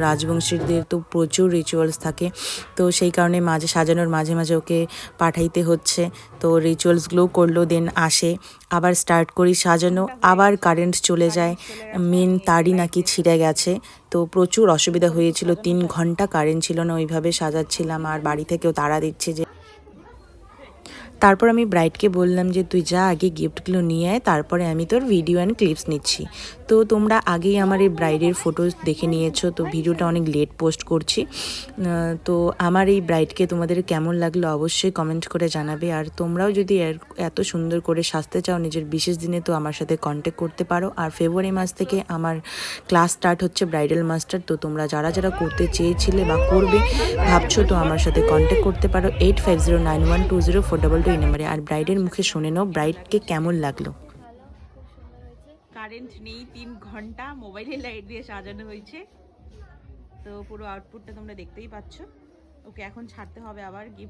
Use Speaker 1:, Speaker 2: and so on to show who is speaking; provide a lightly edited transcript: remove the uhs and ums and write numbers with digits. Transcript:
Speaker 1: রাজবংশীদের তো প্রচুর রিচুয়ালস থাকে, তো সেই কারণে মাঝে সাজানোর মাঝে মাঝে ওকে পাঠাইতে হচ্ছে। তো রিচুয়ালসগুলোও করলো, দেন আসে, আবার স্টার্ট করি সাজানো, আবার কারেন্ট চলে যায়। মেন তারই নাকি ছিঁড়ে গেছে, তো প্রচুর অসুবিধা হয়েছিল। 3 ঘন্টা কারেন্ট ছিল না, ওইভাবে সাজাচ্ছিলাম আর বাড়ি থেকেও তাড়া দিচ্ছে যে। তারপর আমি ব্রাইডকে বললাম যে তুই যা আগে গিফটগুলো নিয়ে আয়, তারপরে আমি তোর ভিডিও অ্যান্ড ক্লিপস নিচ্ছি। তো তোমরা আগেই আমার এই ব্রাইডের ফটোজ দেখে নিয়েছো, তো ভিডিওটা অনেক লেট পোস্ট করছি। তো আমার এই ব্রাইডকে তোমাদের কেমন লাগলো অবশ্যই কমেন্ট করে জানাবে। আর তোমরাও যদি এত সুন্দর করে সাজতে চাও নিজের বিশেষ দিনে, তো আমার সাথে কন্ট্যাক্ট করতে পারো। আর ফেব্রুয়ারি মাস থেকে আমার ক্লাস স্টার্ট হচ্ছে ব্রাইডাল মাস্টার, তো তোমরা যারা যারা করতে চেয়েছিলে বা করবে ভাবছো, তো আমার সাথে কন্ট্যাক্ট করতে পারো 8509120422 এই নাম্বারে। আর ব্রাইডের মুখে শুনে নাও ব্রাইডকে কেমন লাগলো। কারেন্ট নেই, 3 ঘন্টা মোবাইলে লাইট দিয়ে সাজানো হয়েছে, তো পুরো আউটপুটটা তোমরা দেখতেই পাচ্ছ। ওকে এখন ছাড়তে হবে আবার গিফট।